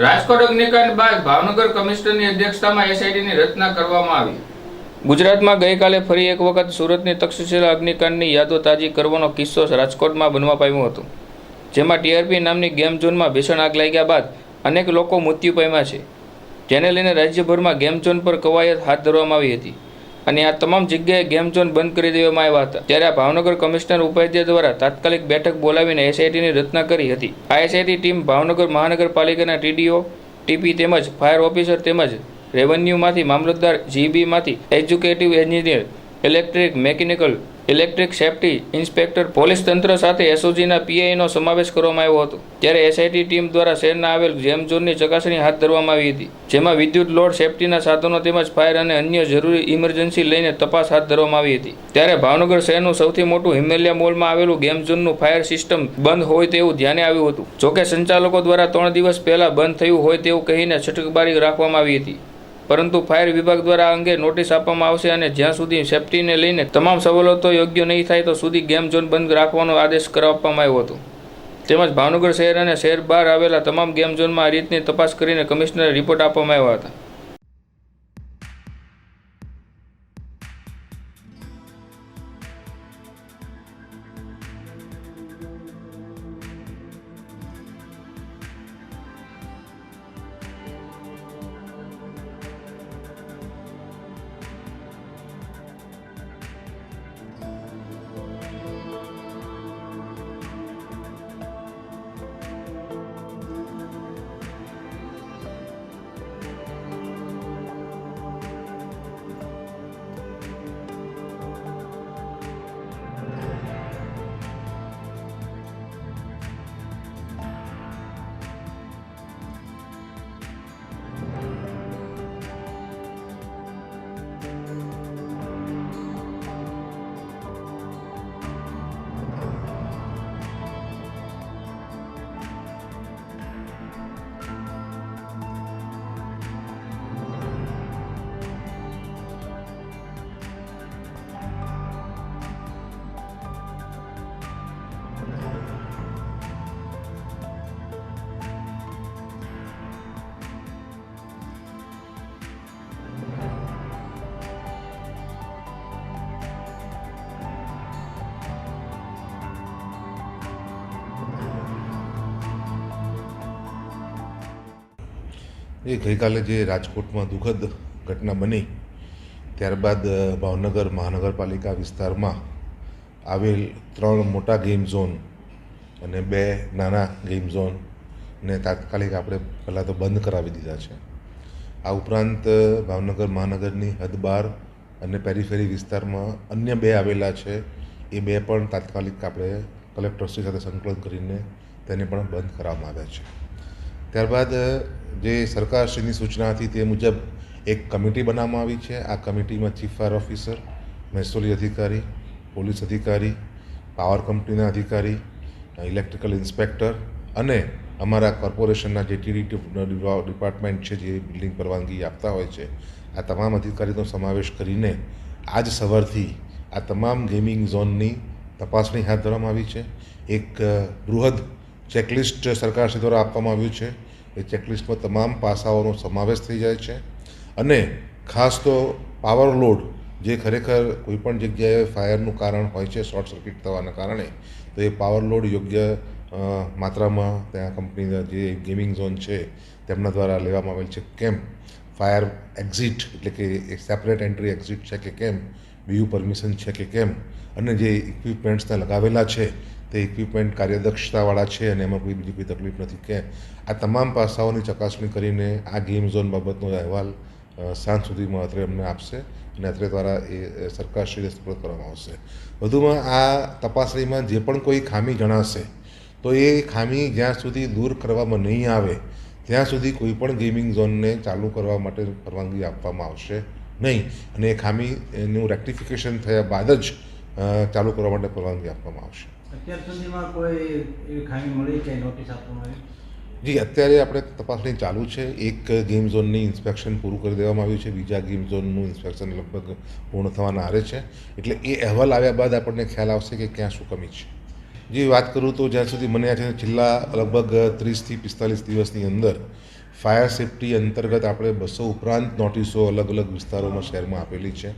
રાજકોટ અગ્નિકાંડ બાદ ભાવનગર કમિશનરની અધ્યક્ષતામાં એસઆઈટીની રચના કરવામાં આવી. ગુજરાતમાં ગઈકાલે ફરી એક વખત સુરતની તક્ષશિલા અગ્નિકાંડની યાદો તાજી કરવાનો કિસ્સો રાજકોટમાં બનવા પામ્યો હતો, જેમાં ટીઆરપી નામની ગેમ ઝોનમાં ભીષણ આગ લાગ્યા બાદ અનેક લોકો મૃત્યુ પામ્યા છે. જેને લઈને રાજ્યભરમાં ગેમ ઝોન પર કવાયત હાથ ધરવામાં આવી હતી અને આ તમામ જગ્યાએ ગેમ ઝોન બંધ કરી દેવામાં આવ્યા હતા. ત્યારે આ ભાવનગર કમિશનર ઉપાધ્યક્ષ દ્વારા તાત્કાલિક બેઠક બોલાવીને એસઆઈટીની રચના કરી હતી. આ એસઆઈટી ટીમ ભાવનગર મહાનગરપાલિકાના ટીડીઓ, ટીપી તેમજ ફાયર ઓફિસર તેમજ રેવન્યુમાંથી મામલતદાર, જીબીમાંથી executive engineer, electric, mechanical, electric safety inspector, police તંત્ર સાથે એસઓજીના પીઆઈનો સમાવેશ કરવામાં આવ્યો હતો. ત્યારે એસઆઈટી ટીમ દ્વારા શહેરના આવેલ ગેમ ઝોનની ચકાસણી હાથ ધરવામાં આવી હતી, જેમાં વિદ્યુત લોડ, સેફ્ટીના સાધનો તેમજ ફાયર અને અન્ય જરૂરી ઇમરજન્સી લઈને તપાસ હાથ ધરવામાં આવી હતી. ત્યારે ભાવનગર શહેરનું સૌથી મોટું હિમાલય મોલમાં આવેલું ગેમ ઝોનનું ફાયર સિસ્ટમ બંધ હોય તેવું ધ્યાને આવ્યું હતું. જોકે સંચાલકો દ્વારા 3 દિવસ પહેલા બંધ થયું હોય તેવું કહીને છટકબારી રાખવામાં આવી હતી, પરંતુ ફાયર વિભાગ દ્વારા આ અંગે નોટિસ આપવામાં આવશે અને જ્યાં સુધી સેફ્ટીને લઈને તમામ સવલતો યોગ્ય નહીં થાય તો સુધી ગેમ ઝોન બંધ રાખવાનો આદેશ આપવામાં આવ્યો હતો. તેમજ ભાવનગર શહેર અને શહેર બહાર આવેલા તમામ ગેમ ઝોનમાં આ રીતની તપાસ કરીને કમિશનરે રિપોર્ટ આપવામાં આવ્યા હતા. ગઈકાલે જે રાજકોટમાં દુઃખદ ઘટના બની ત્યારબાદ ભાવનગર મહાનગરપાલિકા વિસ્તારમાં આવેલ 3 મોટા ગેમ ઝોન અને 2 નાના ગેમ ઝોનને તાત્કાલિક આપણે પહેલાં તો બંધ કરાવી દીધા છે. આ ઉપરાંત ભાવનગર મહાનગરની હદ બહાર અને પેરીફેરી વિસ્તારમાં અન્ય 2 આવેલા છે, એ 2 પણ તાત્કાલિક આપણે કલેક્ટરશ્રી સાથે સંકલન કરીને તેને પણ બંધ કરવામાં આવ્યા છે. ત્યારબાદ જે સરકારશ્રીની સૂચના હતી તે મુજબ એક કમિટી બનાવવામાં આવી છે. આ કમિટીમાં ચીફ ફાયર ઓફિસર, મહેસૂલી અધિકારી, પોલીસ અધિકારી, પાવર કંપનીના અધિકારી, ઇલેક્ટ્રિકલ ઇન્સ્પેક્ટર અને અમારા કોર્પોરેશનના જે ટીડી ડિપાર્ટમેન્ટ છે જે બિલ્ડિંગ પરવાનગી આપતા હોય છે, આ તમામ અધિકારીનો સમાવેશ કરીને આજ સવારથી આ તમામ ગેમિંગ ઝોનની તપાસણી હાથ ધરવામાં આવી છે. એક બૃહદ ચેકલિસ્ટ સરકારશ્રી દ્વારા આપવામાં આવ્યું છે. એ ચેકલિસ્ટમાં તમામ પાસાઓનો સમાવેશ થઈ જાય છે અને ખાસ તો પાવર લોડ, જે ખરેખર કોઈપણ જગ્યાએ ફાયરનું કારણ હોય છે શોર્ટ સર્કિટ થવાના કારણે, તો એ પાવર લોડ યોગ્ય માત્રામાં ત્યાં કંપનીના જે ગેમિંગ ઝોન છે તેમના દ્વારા લેવામાં આવેલ છે. કેમ ફાયર એક્ઝિટ એટલે કે સેપરેટ એન્ટ્રી એક્ઝિટ છે કે કેમ, બીયુ પરમિશન છે કે કેમ, અને જે ઇક્વિપમેન્ટ્સ ત્યાં લગાવેલા છે તે ઇક્વિપમેન્ટ કાર્યદક્ષતાવાળા છે અને એમાં કોઈ બીજી કોઈ તકલીફ નથી કે, આ તમામ પાસાઓની ચકાસણી કરીને આ ગેમ ઝોન બાબતનો અહેવાલ સાંજ સુધીમાં અત્રે અમને આપશે અને અત્રે દ્વારા એ સરકારશ્રીને સુપરત કરવામાં આવશે. વધુમાં આ તપાસણીમાં જે પણ કોઈ ખામી જણાશે તો એ ખામી જ્યાં સુધી દૂર કરવામાં નહીં આવે ત્યાં સુધી કોઈ પણ ગેમિંગ ઝોનને ચાલુ કરવા માટે પરવાનગી આપવામાં આવશે નહીં અને એ ખામીનું રેક્ટિફિકેશન થયા બાદ જ ચાલુ કરવા માટે પરવાનગી આપવામાં આવશે. અત્યાર સુધીમાં કોઈ એવી ખામી મળી કે નોટિસ આપવામાં આવી? જી, અત્યારે આપણે તપાસણી ચાલુ છે. એક ગેમ ઝોનની ઇન્સ્પેક્શન પૂરું કરી દેવામાં આવ્યું છે, બીજા ગેમ ઝોનનું ઇન્સ્પેક્શન લગભગ પૂર્ણ થવાના આરે છે. એટલે એ અહેવાલ આવ્યા બાદ આપણને ખ્યાલ આવશે કે ક્યાં શું કમી છે. જે વાત કરું તો જ્યાં સુધી મને યાદ છે છેલ્લા લગભગ 30થી 45 દિવસની અંદર ફાયર સેફટી અંતર્ગત આપણે 200 ઉપરાંત નોટિસો અલગ અલગ વિસ્તારોમાં શહેરમાં આપેલી છે